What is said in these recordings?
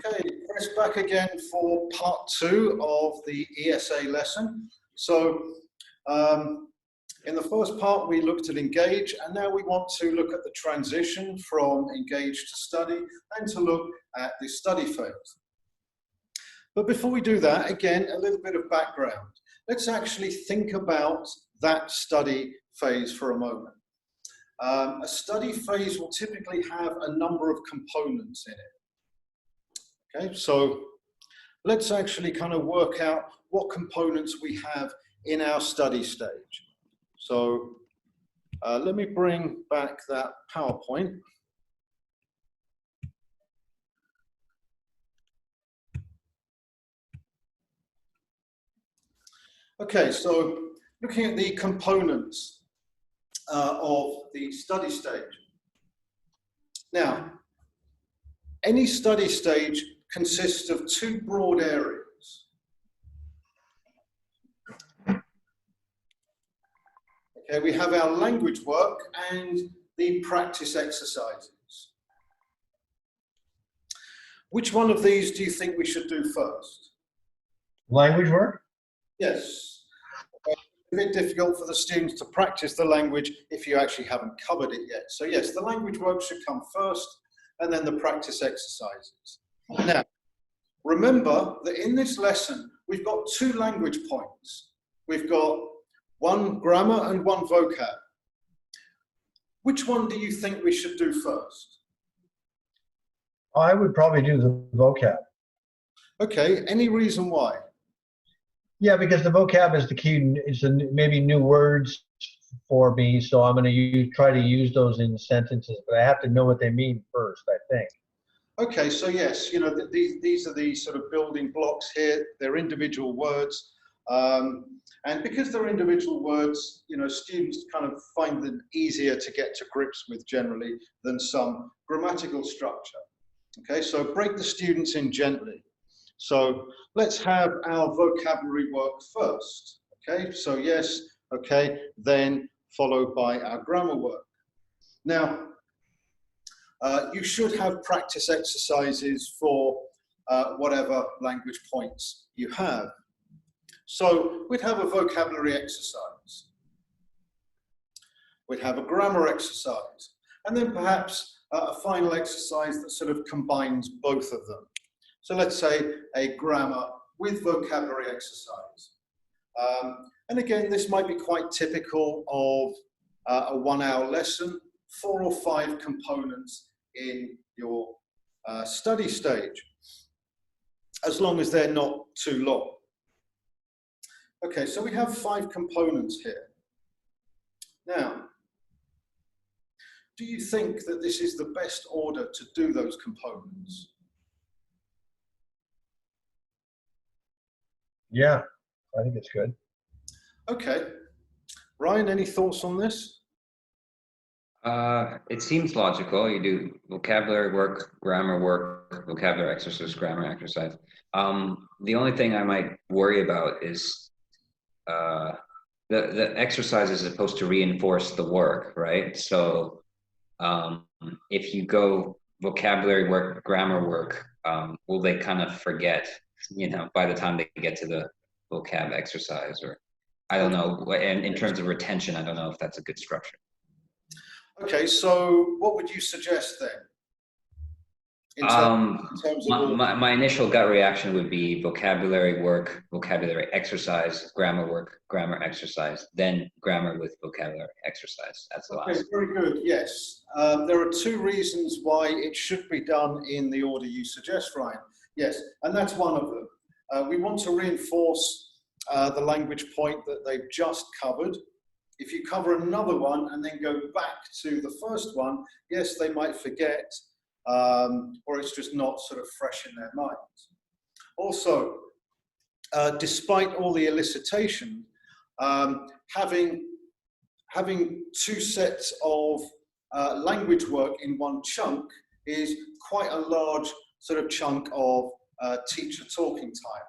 Okay, Chris back again for part 2 of the ESA lesson. So in the first part we looked at engage, and now we want to look at the transition from engage to study and to look at the study phase. But before we do that, again, a little bit of background. Let's actually think about that study phase for a moment. A study phase will typically have a number of components in it. Okay, so let's actually kind of work out what components we have in our study stage. So let me bring back that PowerPoint. Okay, so looking at the components of the study stage. Now, any study stage consists of two broad areas. Okay, we have our language work and the practice exercises. Which one of these do you think we should do first? Language work? Yes. It's a bit difficult for the students to practice the language if you actually haven't covered it yet. So yes, the language work should come first, and then the practice exercises. Now, remember that in this lesson, we've got two language points. We've got one grammar and one vocab. Which one do you think we should do first? I would probably do the vocab. Okay, any reason why? Yeah, because the vocab is the key. It's maybe new words for me, so I'm going to try to use those in sentences, but I have to know what they mean first, I think. Okay, so yes, you know, these are the sort of building blocks here. They're individual words. And because they're individual words, you know, students kind of find them easier to get to grips with generally than some grammatical structure. Okay, so break the students in gently. So let's have our vocabulary work first. Okay, so yes, okay, then followed by our grammar work. Now, you should have practice exercises for whatever language points you have. So we'd have a vocabulary exercise. We'd have a grammar exercise. And then perhaps a final exercise that sort of combines both of them. So let's say a grammar with vocabulary exercise. And again, this might be quite typical of a 1-hour lesson, 4 or 5 components in your study stage, as long as they're not too long. Okay, so we have 5 components here. Now, do you think that this is the best order to do those components? Yeah, I think it's good. Okay. Ryan, any thoughts on this? It seems logical. You do vocabulary work, grammar work, vocabulary exercise, grammar exercise. The only thing I might worry about is the exercise is supposed to reinforce the work, right? So if you go vocabulary work, grammar work, will they kind of forget, you know, by the time they get to the vocab exercise? Or I don't know. And in terms of retention, I don't know if that's a good structure. Okay, so what would you suggest then? In terms of my initial gut reaction would be vocabulary work, vocabulary exercise, grammar work, grammar exercise, then grammar with vocabulary exercise. That's the last. Okay, very good, yes. There are 2 reasons why it should be done in the order you suggest, Ryan. Yes, and that's one of them. We want to reinforce the language point that they've just covered. If you cover another one and then go back to the first one, yes, they might forget, or it's just not sort of fresh in their minds. Also, despite all the elicitation, having 2 sets of language work in one chunk is quite a large sort of chunk of teacher talking time.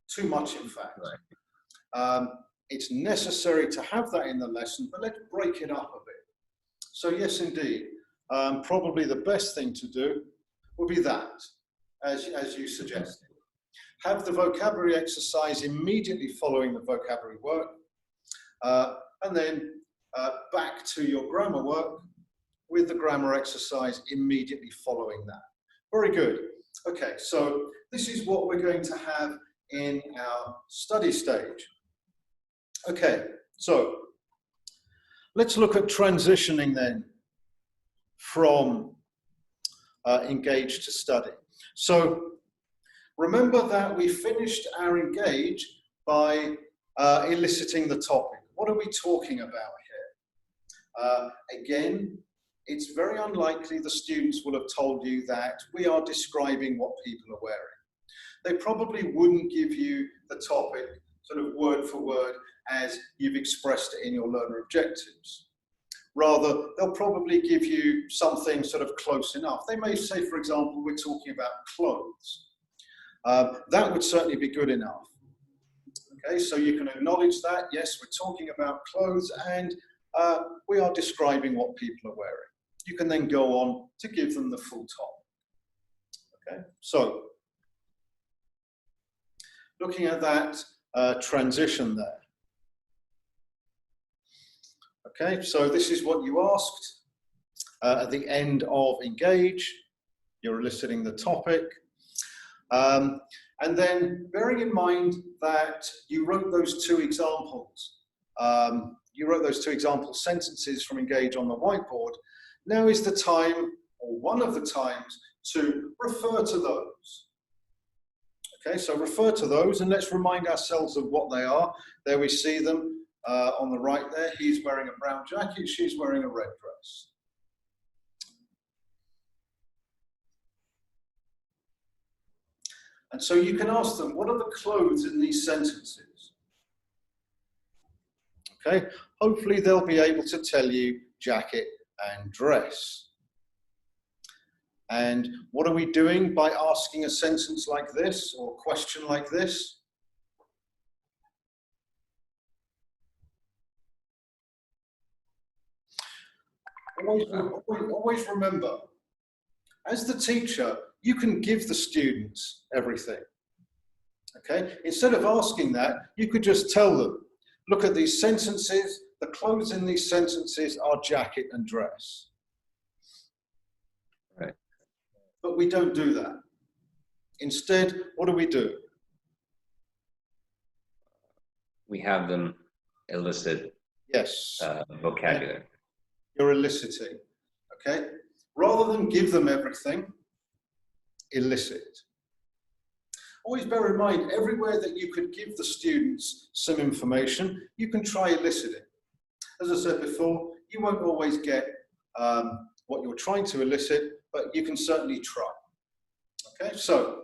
Too much, in fact. Right. It's necessary to have that in the lesson, but let's break it up a bit. So yes, indeed, probably the best thing to do would be that. as you suggested. Have the vocabulary exercise immediately following the vocabulary work, and then back to your grammar work with the grammar exercise immediately following that. Very good. Okay, so this is what we're going to have in our study stage. Okay, so let's look at transitioning then from engage to study. So remember that we finished our engage by eliciting the topic. What are we talking about here? Again, it's very unlikely the students will have told you that we are describing what people are wearing. They probably wouldn't give you the topic sort of word for word as you've expressed it in your learner objectives. Rather, they'll probably give you something sort of close enough. They may say, for example, we're talking about clothes. That would certainly be good enough. Okay, so you can acknowledge that, yes, we're talking about clothes and we are describing what people are wearing. You can then go on to give them the full topic. Okay, so looking at that transition there. Okay, so this is what you asked at the end of engage. You're eliciting the topic. And then bearing in mind that you wrote those two examples, you wrote those two example sentences from engage on the whiteboard. Now is the time, or one of the times, to refer to those. Okay, so refer to those and let's remind ourselves of what they are. There we see them on the right there. He's wearing a brown jacket, she's wearing a red dress. And so you can ask them, what are the clothes in these sentences? Okay, hopefully they'll be able to tell you jacket and dress. And what are we doing by asking a sentence like this or a question like this? Always remember, as the teacher, you can give the students everything. Okay, instead of asking that, you could just tell them, look at these sentences, the clothes in these sentences are jacket and dress. Right. But we don't do that. Instead, what do? We have them elicit Yes. vocabulary. You're eliciting, okay? Rather than give them everything, elicit. Always bear in mind, everywhere that you could give the students some information, you can try eliciting. As I said before, you won't always get what you're trying to elicit, but you can certainly try. Okay, so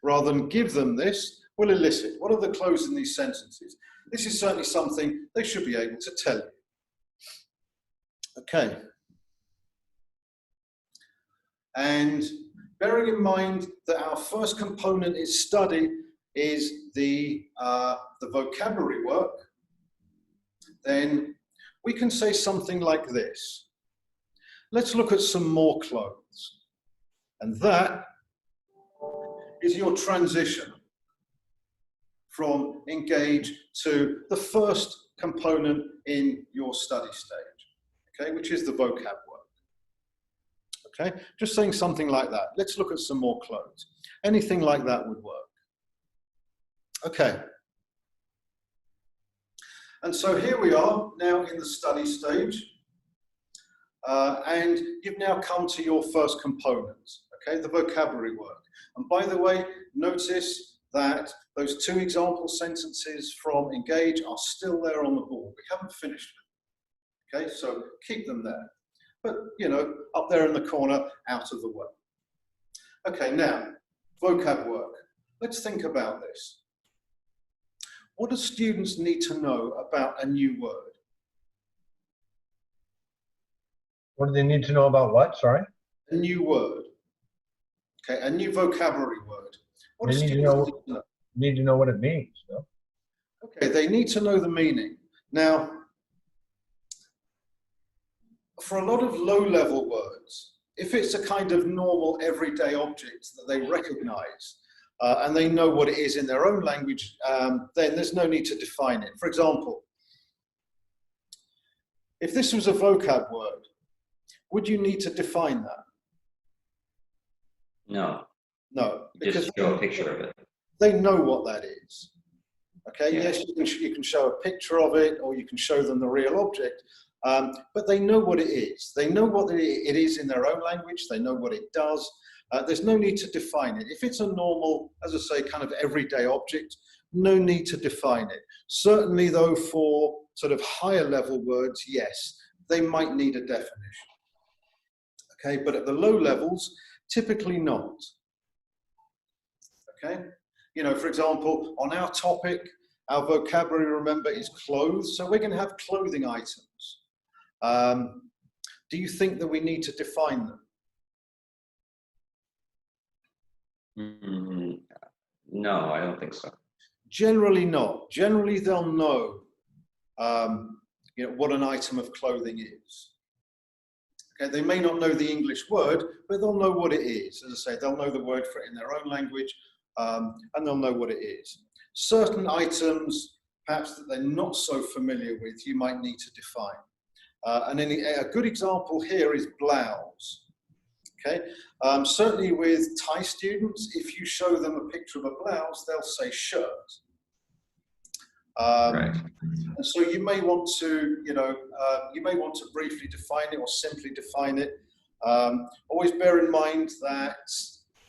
rather than give them this, we'll elicit. What are the clothes in these sentences? This is certainly something they should be able to tell you. Okay. And bearing in mind that our first component is study, is the vocabulary work, then we can say something like this. Let's look at some more clothes. And that is your transition from engage to the first component in your study stage, okay, which is the vocab work. Okay, just saying something like that. Let's look at some more clothes. Anything like that would work. Okay. And so here we are now in the study stage. And you've now come to your first component, okay, the vocabulary work. And by the way, notice that those two example sentences from engage are still there on the board. We haven't finished them, okay, so keep them there. But, you know, up there in the corner, out of the way. Okay, now, vocab work. Let's think about this. What do students need to know about a new word? What do they need to know about what? Sorry? A new word. Okay, a new vocabulary word. What They do need to students know, need to know what it means. No? Okay, they need to know the meaning. Now, for a lot of low-level words, if it's a kind of normal everyday object that they recognize and they know what it is in their own language, then there's no need to define it. For example, if this was a vocab word, would you need to define that? No. No, because Just show a picture of it. they know what that is. Okay, Yeah. yes, you can show a picture of it, or you can show them the real object, but they know what it is. They know what it is in their own language. They know what it does. There's no need to define it. If it's a normal, as I say, kind of everyday object, no need to define it. Certainly, though, for sort of higher level words, yes, they might need a definition. Okay, but at the low levels, typically not. Okay, you know, for example, on our topic, our vocabulary, remember, is clothes. So we're going to have clothing items. Do you think that we need to define them? No, I don't think so. Generally not. Generally, they'll know, you know, what an item of clothing is. Okay, they may not know the English word, but they'll know what it is. As I say, they'll know the word for it in their own language, and they'll know what it is. Certain items, perhaps that they're not so familiar with, you might need to define. And a good example here is blouse. Okay, certainly with Thai students, if you show them a picture of a blouse, they'll say shirt. Right. And so you may want to, you know, you may want to briefly define it or simply define it. Always bear in mind that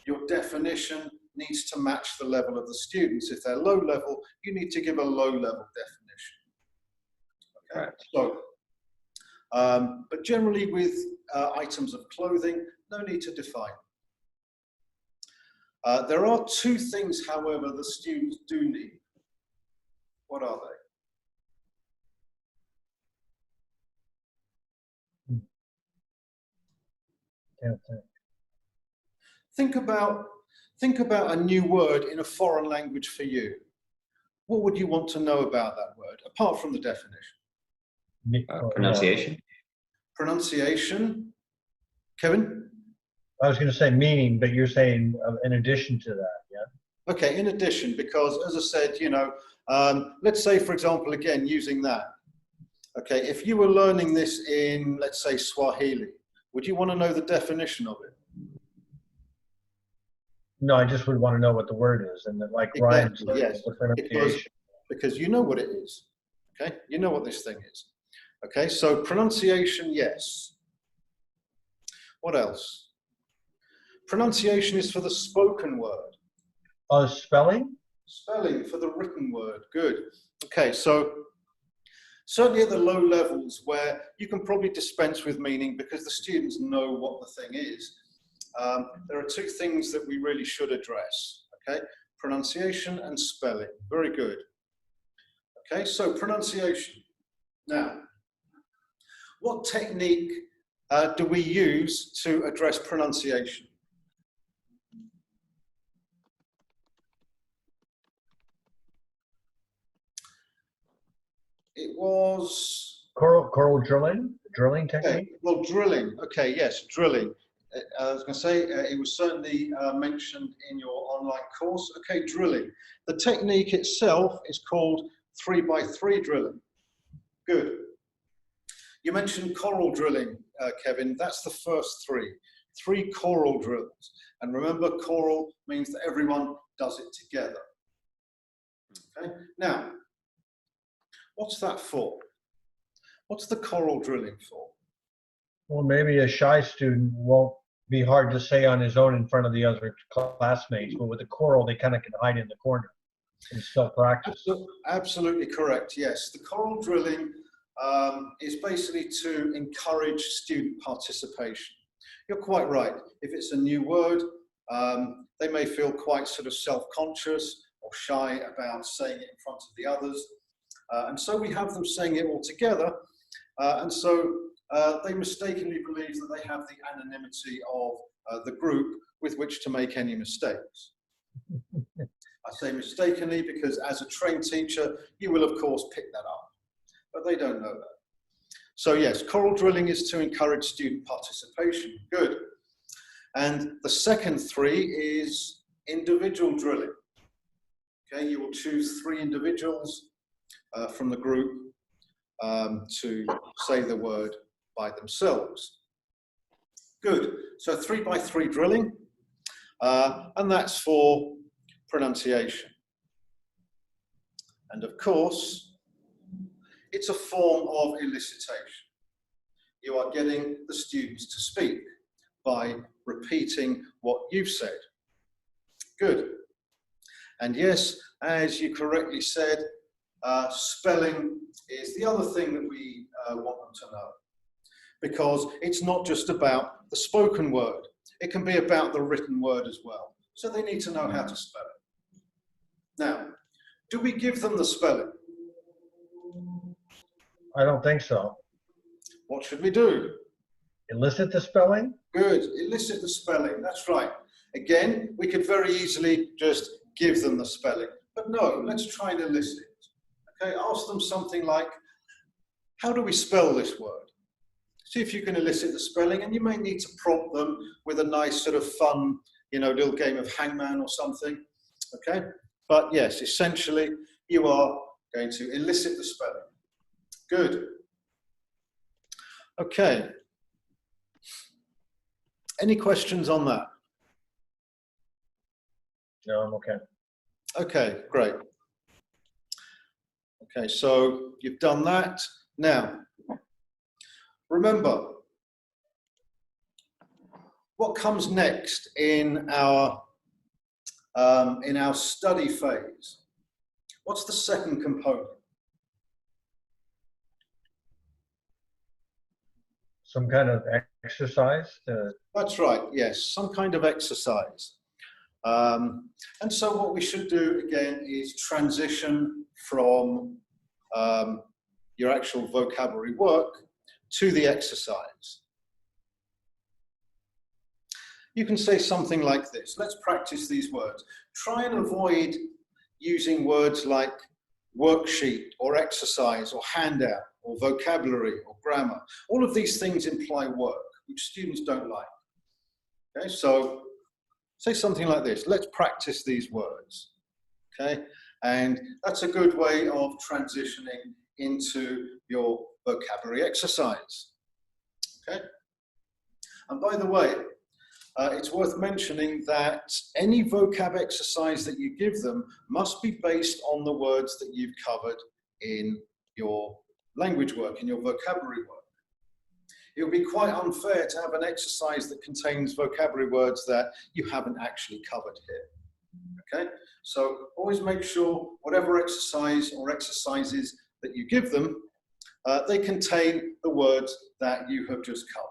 your definition needs to match the level of the students. If they're low level, you need to give a low level definition. Okay, Right. so, but generally with items of clothing, no need to define. There are two things, however, the students do need. What are they? Think about a new word in a foreign language for you. What would you want to know about that word, apart from the definition? Pronunciation. Pronunciation. Kevin? I was going to say meaning, but you're saying in addition to that, yeah? Okay, in addition, because as I said, you know, let's say, for example, again, using that. Okay, if you were learning this in, let's say, Swahili, would you want to know the definition of it? No, I just would want to know what the word is, and then, like Ryan said, yes, the pronunciation. because you know what it is. Okay, you know what this thing is. Okay, so pronunciation, yes. What else? Pronunciation is for the spoken word. Oh, spelling? Spelling for the written word. Good. Okay, so certainly at the low levels where you can probably dispense with meaning because the students know what the thing is, there are two things that we really should address. Okay, pronunciation and spelling. Very good. Okay, so pronunciation. Now, what technique do we use to address pronunciation? It was Choral drilling technique? okay, well, drilling. Okay, yes, drilling. I was going to say it was certainly mentioned in your online course. Okay, drilling. The technique itself is called 3x3 drilling. Good. You mentioned choral drilling, Kevin. That's the first three. 3 choral drills. And remember, choral means that everyone does it together. Okay. Now, what's that for? What's the choral drilling for? Well, maybe a shy student won't be hard to say on his own in front of the other classmates, but with the choral, they kind of can hide in the corner and still practice. Absolutely correct, yes. The choral drilling is basically to encourage student participation. You're quite right. If it's a new word, they may feel quite sort of self-conscious or shy about saying it in front of the others. And so we have them saying it all together. And so they mistakenly believe that they have the anonymity of the group with which to make any mistakes. I say mistakenly because as a trained teacher, you will of course pick that up, but they don't know that. So yes, choral drilling is to encourage student participation. Good. And the second 3 is individual drilling. Okay, you will choose 3 individuals from the group to say the word by themselves. Good. So 3 by 3 drilling, and that's for pronunciation. And of course, it's a form of elicitation. You are getting the students to speak by repeating what you've said. Good. And yes, as you correctly said, spelling is the other thing that we want them to know, because it's not just about the spoken word. It can be about the written word as well. So they need to know how to spell it. Now, do we give them the spelling? I don't think so. What should we do? Elicit the spelling? Good, elicit the spelling, that's right. Again, we could very easily just give them the spelling, but no, let's try and elicit it. Okay, ask them something like, how do we spell this word? See if you can elicit the spelling, and you may need to prompt them with a nice sort of fun, little game of hangman or something, okay? But yes, essentially, you are going to elicit the spelling. Good. Okay. Any questions on that? No, I'm okay. Okay, great. Okay, so you've done that. Now, remember, what comes next in our study phase? What's the second component? Some kind of exercise? That's right, yes, some kind of exercise. And so what we should do again is transition from your actual vocabulary work to the exercise. You can say something like this. Let's practice these words. Try and avoid using words like worksheet or exercise or handout or vocabulary or grammar. All of these things imply work, which students don't like. Okay, so say something like this. Let's practice these words. Okay, and that's a good way of transitioning into your vocabulary exercise. Okay, and by the way, it's worth mentioning that any vocab exercise that you give them must be based on the words that you've covered in your language work, in your vocabulary work. It would be quite unfair to have an exercise that contains vocabulary words that you haven't actually covered here. Okay, so always make sure whatever exercise or exercises that you give them, they contain the words that you have just covered.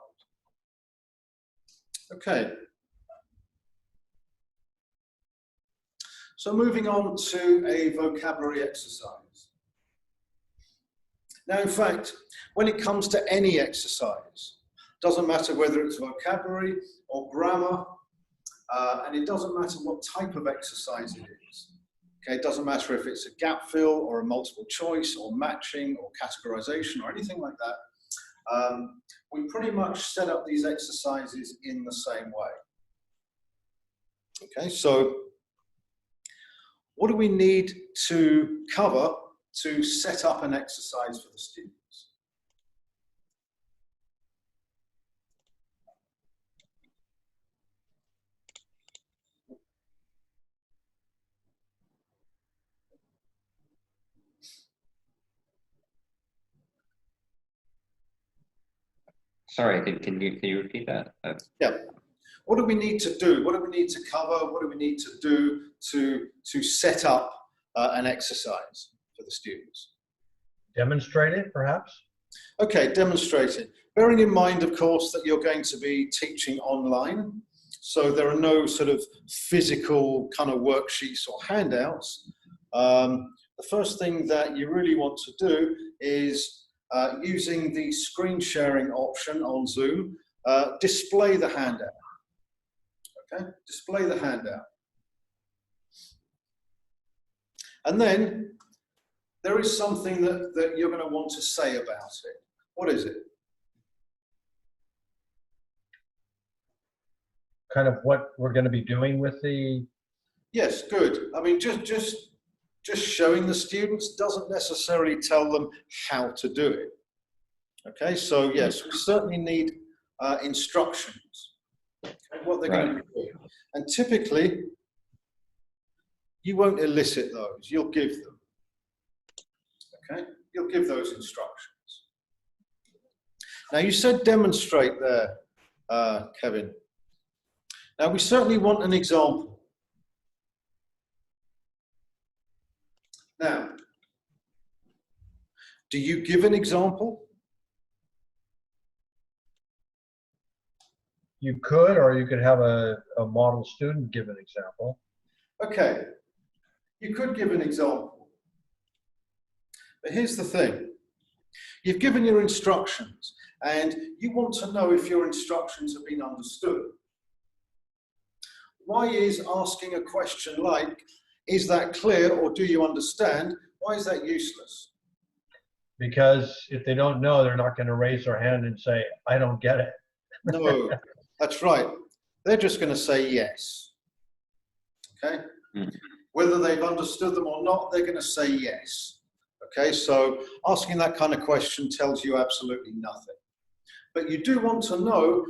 Okay. So moving on to a vocabulary exercise. Now, in fact, when it comes to any exercise, doesn't matter whether it's vocabulary or grammar, and it doesn't matter what type of exercise it is. Okay, it doesn't matter if it's a gap fill or a multiple choice or matching or categorization or anything like that. We pretty much set up these exercises in the same way. Okay, so what do we need to cover to set up an exercise for the students? Sorry, can you repeat that? Yeah. What do we need to do? What do we need to cover? What do we need to do to set up an exercise for the students? Demonstrate it, perhaps? Okay, demonstrating. Bearing in mind, of course, that you're going to be teaching online, so there are no sort of physical kind of worksheets or handouts. The first thing that you really want to do is using the screen sharing option on Zoom, display the handout. Okay, display the handout. And then there is something that you're going to want to say about it. What is it? kind of what we're going to be doing with the? Yes, good. I mean, just showing the students doesn't necessarily tell them how to do it. Okay, so yes, we certainly need instructions, okay, what they're going to be doing. And typically, you won't elicit those, you'll give them. Okay, you'll give those instructions. Now, you said demonstrate there, Kevin. Now, we certainly want an example. Now, do you give an example? You could, or you could have a model student give an example. Okay, you could give an example. But here's the thing. You've given your instructions, and you want to know if your instructions have been understood. Why is asking a question like, is that clear, or do you understand? Why is that useless? Because if they don't know, they're not going to raise their hand and say, I don't get it. No, that's right. They're just going to say yes. Okay? Whether they've understood them or not, they're going to say yes. Okay, so asking that kind of question tells you absolutely nothing. But you do want to know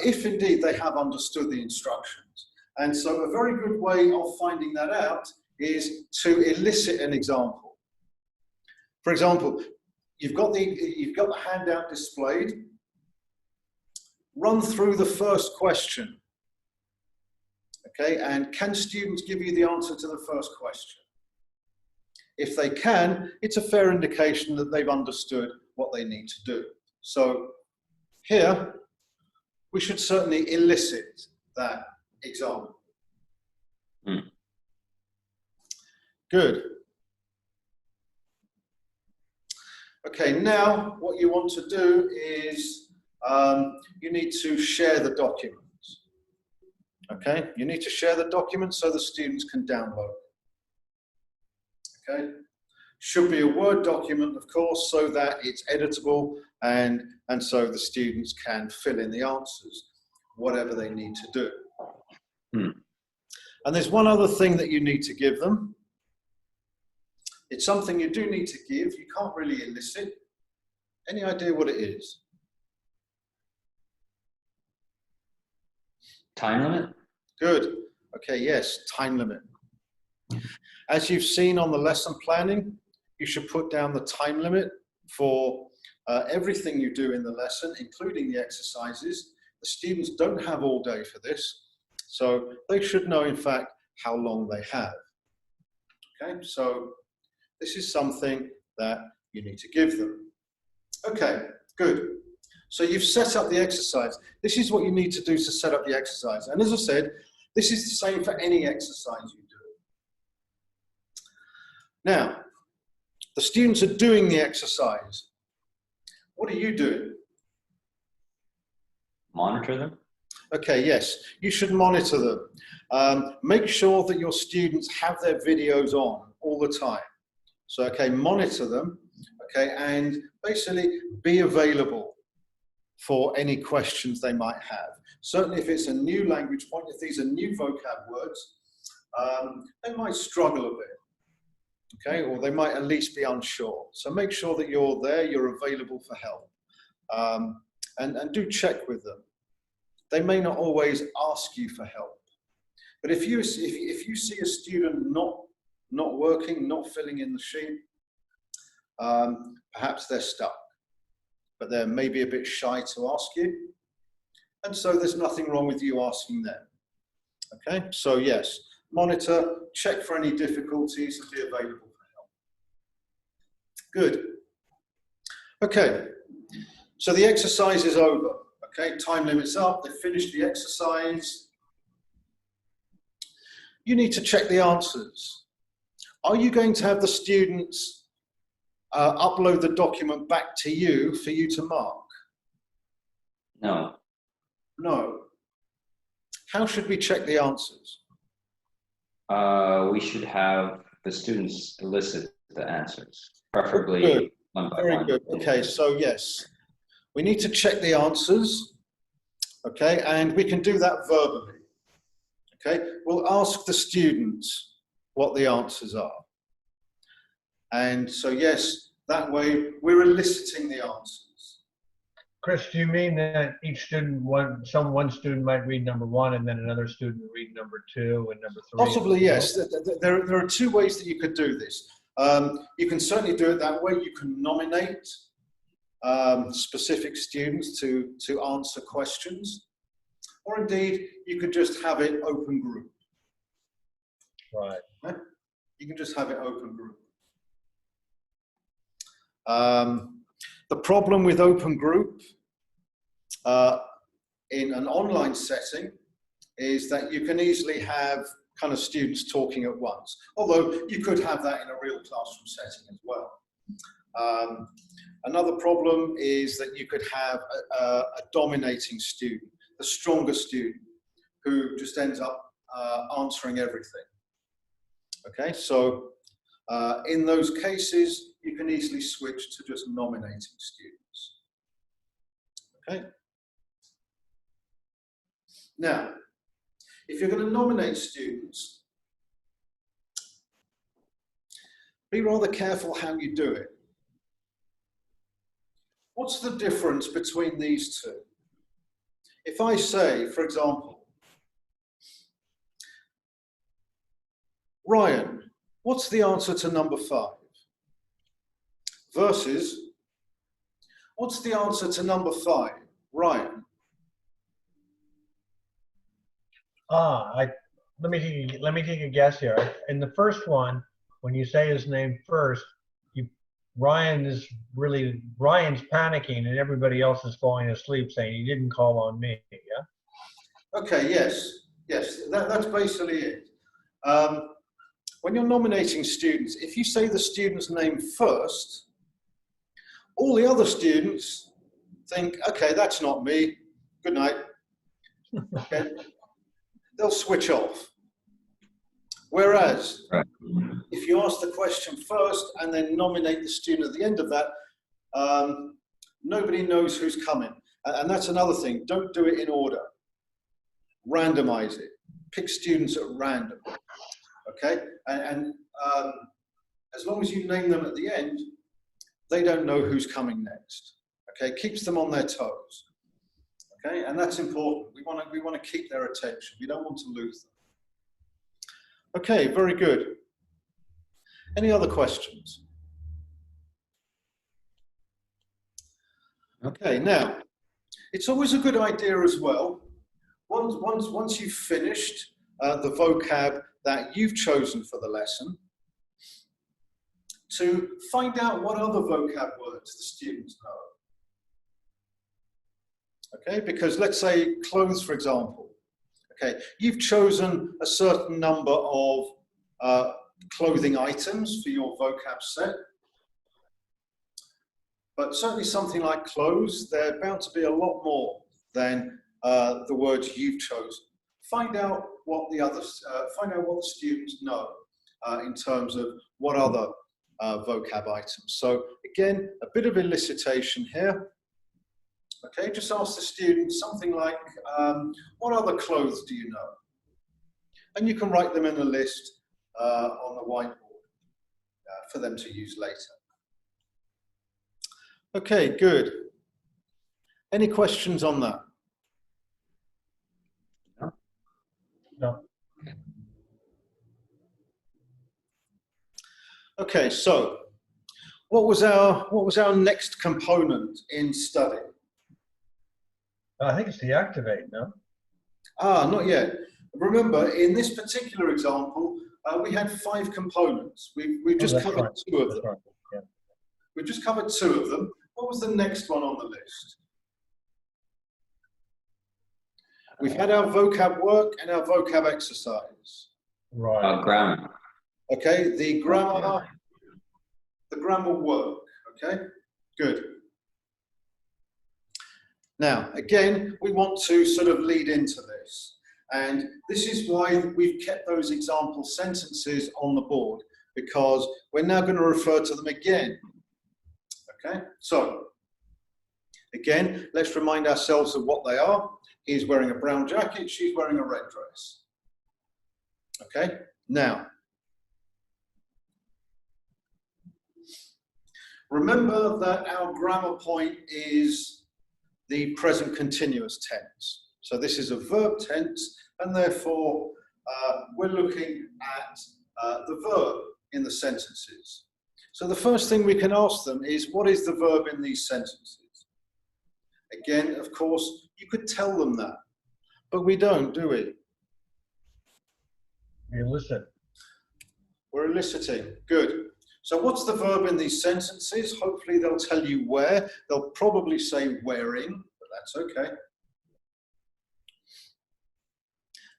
if indeed they have understood the instructions. And so a very good way of finding that out is to elicit an example. For example, you've got the handout displayed. Run through the first question. Okay, and can students give you the answer to the first question? If they can, it's a fair indication that they've understood what they need to do. So here, we should certainly elicit that example. Good. Okay, now what you want to do is you need to share the documents. Okay, you need to share the documents so the students can download. Okay, should be a Word document, of course, so that it's editable and so the students can fill in the answers, whatever they need to do. And there's one other thing that you need to give them. It's something you do need to give. You can't really elicit. Any idea what it is? Time limit? Good. Okay, yes, time limit. As you've seen on the lesson planning, you should put down the time limit for everything you do in the lesson, including the exercises. The students don't have all day for this, so they should know, in fact, how long they have. Okay, so this is something that you need to give them. Okay, good. So you've set up the exercise. This is what you need to do to set up the exercise. And as I said, this is the same for any exercise you do. Now, the students are doing the exercise. What are you doing? Monitor them? Okay, yes, you should monitor them. Make sure that your students have their videos on all the time. So, okay, monitor them, okay, and basically be available for any questions they might have. Certainly if it's a new language point, if these are new vocab words, they might struggle a bit, okay, or they might at least be unsure. So make sure that you're there, you're available for help, and do check with them. They may not always ask you for help, but if you see a student not working, not filling in the sheet, perhaps they're stuck, but they're maybe a bit shy to ask you, and so there's nothing wrong with you asking them. Okay, so yes, monitor, check for any difficulties, and be available for help. Good. Okay, so the exercise is over. Okay, time limit's up, they've finished the exercise. You need to check the answers. Are you going to have the students upload the document back to you for you to mark? No. No. How should we check the answers? We should have the students elicit the answers, preferably one by one. Very good. Okay, so yes, we need to check the answers. Okay, and we can do that verbally. Okay, we'll ask the students what the answers are. And so, yes, that way we're eliciting the answers. Chris, do you mean that each student, one student might read number 1 and then another student read number 2 and number 3? Possibly, yes. There are 2 ways that you could do this. You can certainly do it that way. You can nominate specific students to answer questions, or indeed you could just have it open group. Right. You can just have it open group. The problem with open group in an online setting is that you can easily have kind of students talking at once, although you could have that in a real classroom setting as well. Another problem is that you could have a dominating student, the stronger student, who just ends up answering everything. Okay, so in those cases, you can easily switch to just nominating students. Okay. Now, if you're going to nominate students, be rather careful how you do it. What's the difference between these 2? If I say, for example, Ryan, what's the answer to number 5? Versus, what's the answer to number 5? Ryan. Let me take a guess here. In the first one, when you say his name first, Ryan's panicking and everybody else is falling asleep, saying he didn't call on me. Yeah. Okay. Yes. That's basically it. When you're nominating students, if you say the student's name first, all the other students think, okay, that's not me. Good night. Okay. They'll switch off. Whereas, if you ask the question first and then nominate the student at the end of that, nobody knows who's coming. And that's another thing. Don't do it in order. Randomize it. Pick students at random. Okay? And as long as you name them at the end, they don't know who's coming next. Okay? Keeps them on their toes. Okay? And that's important. We want to keep their attention. We don't want to lose them. Okay, very good. Any other questions? Okay, now, it's always a good idea as well, once you've finished the vocab that you've chosen for the lesson, to find out what other vocab words the students know. Okay, because let's say clothes, for example. Okay, you've chosen a certain number of clothing items for your vocab set, but certainly something like clothes, they're bound to be a lot more than the words you've chosen. Find out what the students know in terms of what other vocab items. So again, a bit of elicitation here. Okay, just ask the students something like, what other clothes do you know? And you can write them in a list on the whiteboard for them to use later. Okay, good. Any questions on that? No. Okay, so what was our next component in study? I think it's the activate, no? Not yet. Remember, in this particular example, we had 5 components. We've just covered 2 of them. Right. Yeah. We've just covered 2 of them. What was the next one on the list? We've had our vocab work and our vocab exercise. Right. Grammar. Okay, the grammar work. Okay, good. Now, again, we want to sort of lead into this. And this is why we've kept those example sentences on the board, because we're now going to refer to them again. Okay, so again, let's remind ourselves of what they are. He's wearing a brown jacket, she's wearing a red dress. Okay, now, remember that our grammar point is the present continuous tense. So this is a verb tense, and therefore we're looking at the verb in the sentences. So the first thing we can ask them is, what is the verb in these sentences? Again, of course, you could tell them that, but we don't, do we? We elicit. We're eliciting. Good. So what's the verb in these sentences? Hopefully they'll tell you where. They'll probably say wearing, but that's okay.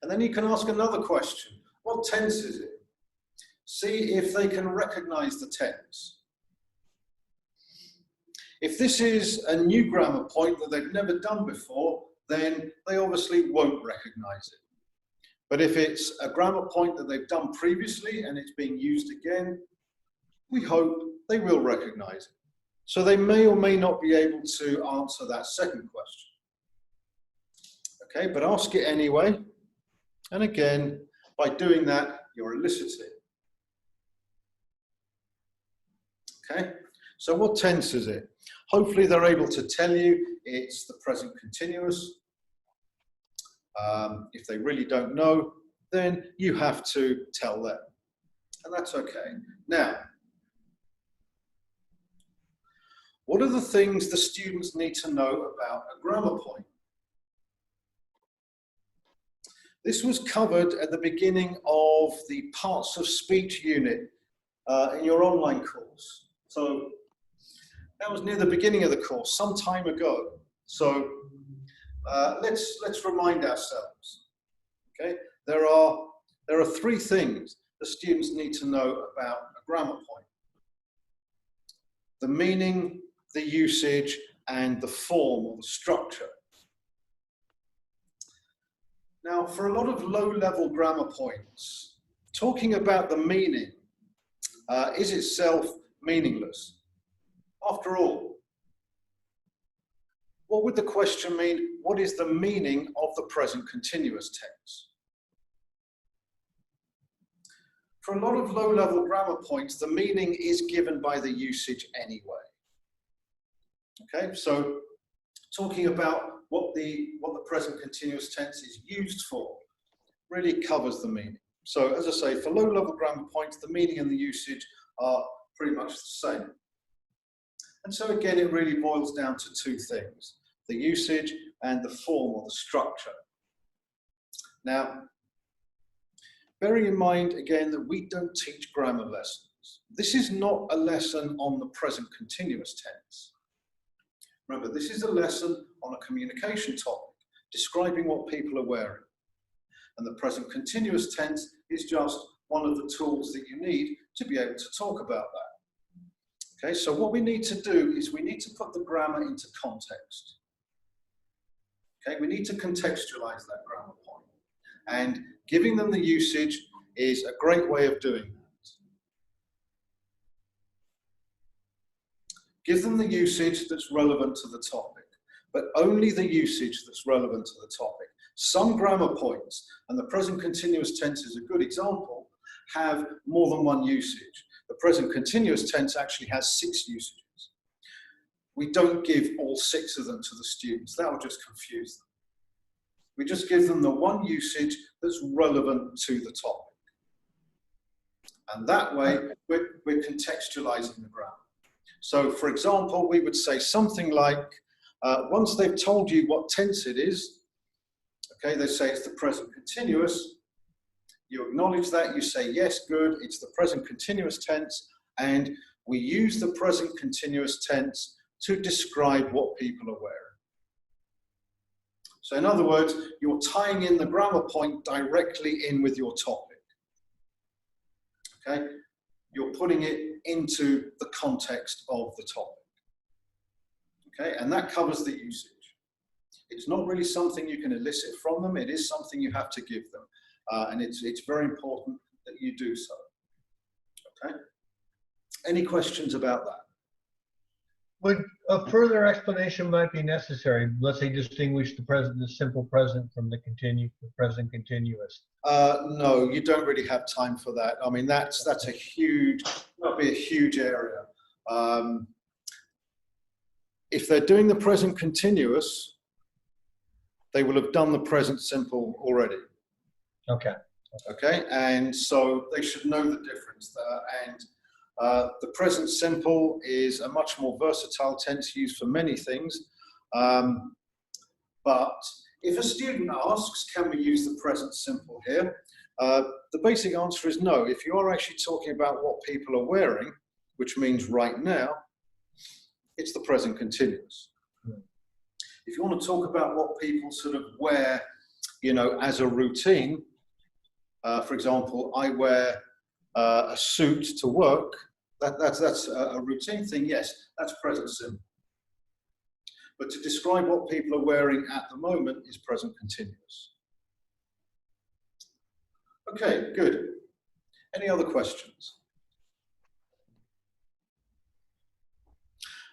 And then you can ask another question. What tense is it? See if they can recognize the tense. If this is a new grammar point that they've never done before, then they obviously won't recognize it. But if it's a grammar point that they've done previously and it's being used again, we hope they will recognize it. So they may or may not be able to answer that second question. Okay, but ask it anyway. And again, by doing that, you're eliciting. Okay, so what tense is it? Hopefully they're able to tell you it's the present continuous. If they really don't know, then you have to tell them. And that's okay. Now, what are the things the students need to know about a grammar point? This was covered at the beginning of the parts of speech unit in your online course. So that was near the beginning of the course, some time ago. So let's remind ourselves. Okay, there are three things the students need to know about a grammar point: the meaning, the usage, and the form or the structure. Now, for a lot of low-level grammar points, talking about the meaning is itself meaningless. After all, what would the question mean? What is the meaning of the present continuous tense? For a lot of low-level grammar points, the meaning is given by the usage anyway. Okay, so talking about what the present continuous tense is used for really covers the meaning. So as I say, for low-level grammar points, the meaning and the usage are pretty much the same. And so again, it really boils down to two things: the usage and the form or the structure. Now, bearing in mind again that we don't teach grammar lessons. This is not a lesson on the present continuous tense. Remember, this is a lesson on a communication topic, describing what people are wearing. And the present continuous tense is just one of the tools that you need to be able to talk about that. Okay, so what we need to do is we need to put the grammar into context. Okay, we need to contextualize that grammar point. And giving them the usage is a great way of doing that. Give them the usage that's relevant to the topic, but only the usage that's relevant to the topic. Some grammar points, and the present continuous tense is a good example, have more than one usage. The present continuous tense actually has 6 usages. We don't give all 6 of them to the students. That will just confuse them. We just give them the one usage that's relevant to the topic. And that way, we're contextualizing the grammar. So, for example, we would say something like, once they've told you what tense it is, okay, they say it's the present continuous, you acknowledge that, you say, yes, good, it's the present continuous tense, and we use the present continuous tense to describe what people are wearing. So in other words, you're tying in the grammar point directly in with your topic. Okay? You're putting it into the context of the topic. Okay? And that covers the usage. It's not really something you can elicit from them. It is something you have to give them. And it's very important that you do so. Okay? Any questions about that? Would a further explanation might be necessary? Let's say distinguish the present, the simple present from the present continuous. No, you don't really have time for that. I mean, that's a huge, that'll be a huge area. If they're doing the present continuous, they will have done the present simple already. Okay. Okay, and so they should know the difference there. And the present simple is a much more versatile tense used for many things. But if a student asks, can we use the present simple here? The basic answer is no. If you are actually talking about what people are wearing, which means right now, it's the present continuous. If you want to talk about what people sort of wear, you know, as a routine, for example, I wear a suit to work, that's a routine thing, yes, that's present simple. But to describe what people are wearing at the moment is present continuous. Okay, good. Any other questions?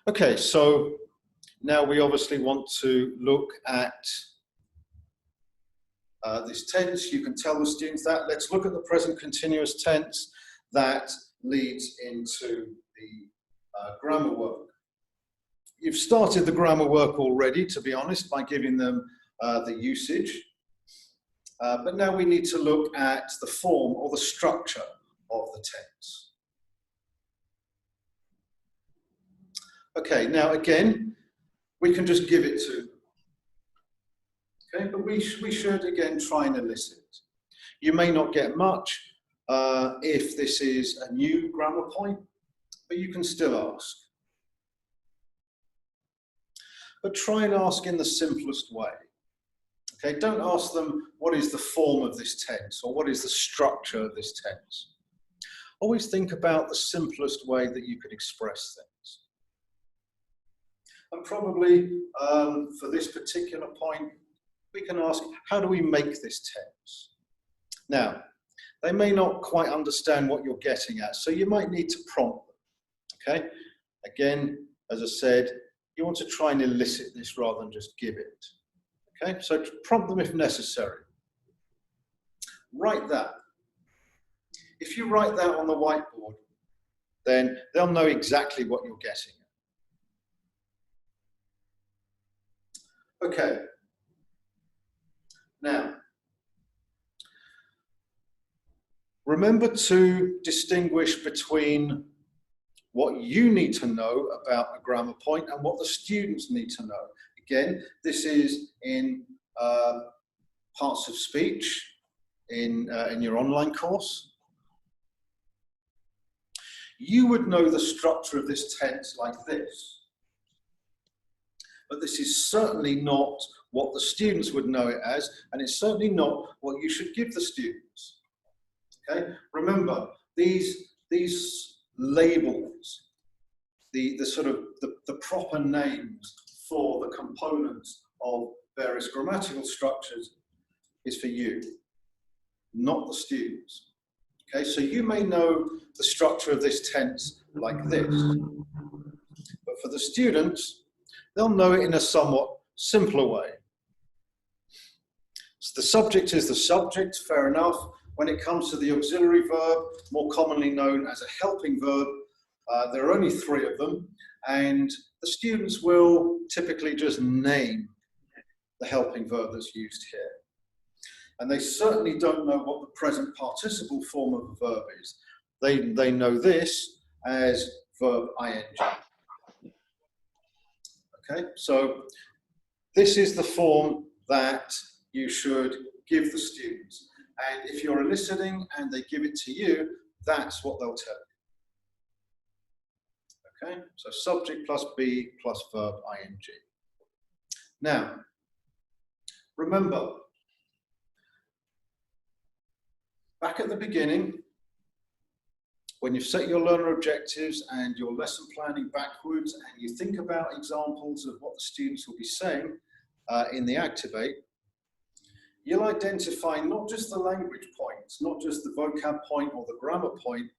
Okay, so now we obviously want to look at this tense. You can tell the students that. Let's look at the present continuous tense that leads into the grammar work. You've started the grammar work already, to be honest, by giving them the usage. But now we need to look at the form or the structure of the tense. Okay, now again, we can just give it to them. Okay, but we should again try and elicit. You may not get much if this is a new grammar point, but you can still ask. But try and ask in the simplest way. Okay, don't ask them what is the form of this tense or what is the structure of this tense. Always think about the simplest way that you could express things. And probably for this particular point, we can ask, how do we make this tense? Now, they may not quite understand what you're getting at, so you might need to prompt them, okay? Again, as I said, you want to try and elicit this rather than just give it, okay? So prompt them if necessary. Write that. If you write that on the whiteboard, then they'll know exactly what you're getting at. Okay. Now, remember to distinguish between what you need to know about a grammar point and what the students need to know. Again, this is in parts of speech in your online course. You would know the structure of this tense like this. But this is certainly not what the students would know it as, and it's certainly not what you should give the students. Okay? Remember, these labels, the sort of the proper names for the components of various grammatical structures is for you, not the students. Okay? So you may know the structure of this tense like this, but for the students, they'll know it in a somewhat simpler way. So the subject is the subject, fair enough. When it comes to the auxiliary verb, more commonly known as a helping verb, there are only 3 of them, and the students will typically just name the helping verb that's used here. And they certainly don't know what the present participle form of a verb is. They know this as verb ing. Okay, so this is the form that you should give the students. And if you're eliciting and they give it to you, that's what they'll tell you. Okay, so subject plus be plus verb ing. Now, remember, back at the beginning, when you've set your learner objectives and your lesson planning backwards and you think about examples of what the students will be saying in the Activate, you'll identify not just the language points, not just the vocab point or the grammar point,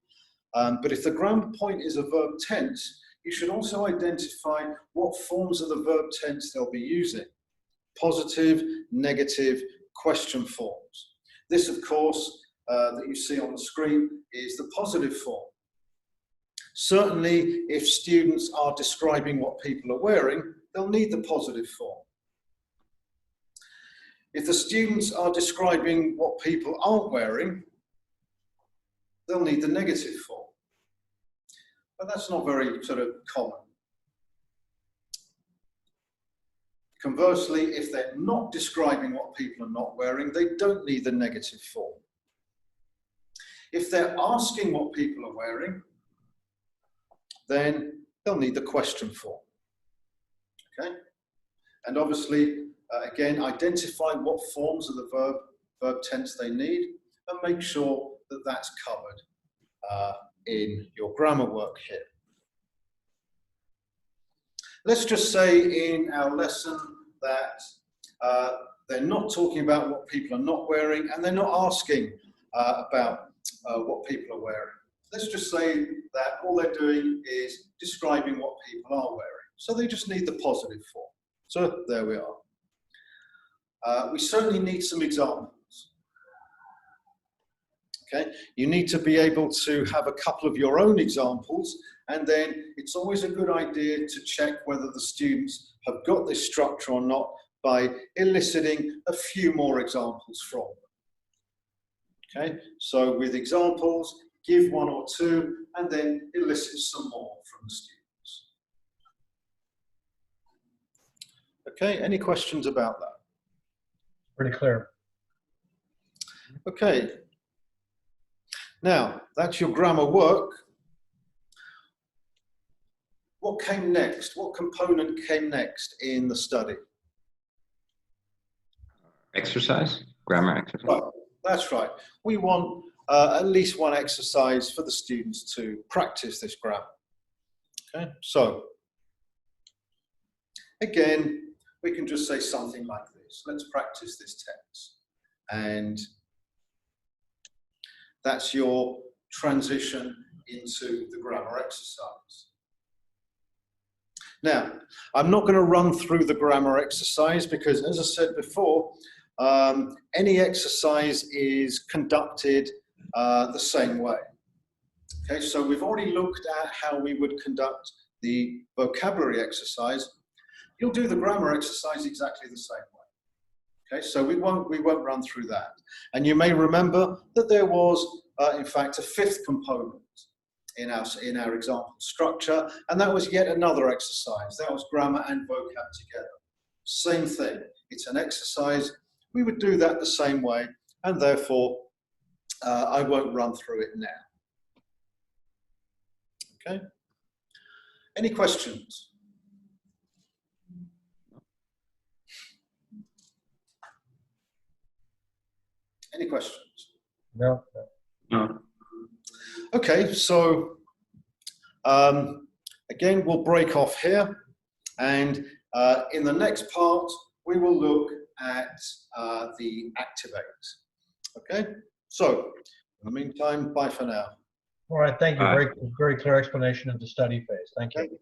but if the grammar point is a verb tense, you should also identify what forms of the verb tense they'll be using. Positive, negative, question forms. This, of course, that you see on the screen is the positive form. Certainly, if students are describing what people are wearing, they'll need the positive form. If the students are describing what people aren't wearing, they'll need the negative form. But that's not very sort of common. Conversely, if they're not describing what people are not wearing, they don't need the negative form. If they're asking what people are wearing, then they'll need the question form. Okay? And obviously, again, identify what forms of the verb tense they need and make sure that that's covered in your grammar work here. Let's just say in our lesson that they're not talking about what people are not wearing and they're not asking about what people are wearing. Let's just say that all they're doing is describing what people are wearing. So they just need the positive form. So there we are. We certainly need some examples. Okay, you need to be able to have a couple of your own examples, and then it's always a good idea to check whether the students have got this structure or not by eliciting a few more examples from them. Okay, so with examples, give one or two, and then elicit some more from the students. Okay, any questions about that? Pretty clear. Okay. Now, that's your grammar work. What came next? What component came next in the study? Exercise, grammar exercise. Right, that's right. We want at least one exercise for the students to practice this grammar. Okay, so again, we can just say something like this. Let's practice this tense. And that's your transition into the grammar exercise. Now, I'm not going to run through the grammar exercise because, as I said before, any exercise is conducted the same way. Okay, so we've already looked at how we would conduct the vocabulary exercise. You'll do the grammar exercise exactly the same way. Okay, so we won't run through that. And you may remember that there was, in fact, a fifth component in our example structure, and that was yet another exercise. That was grammar and vocab together. Same thing. It's an exercise. We would do that the same way, and therefore I won't run through it now. Okay. Any questions? Any questions? No. No. Okay, so again, we'll break off here, and in the next part, we will look at the activate. Okay, so in the meantime, bye for now. All right, thank you. Very clear explanation of the study phase. Thank you.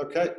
Okay.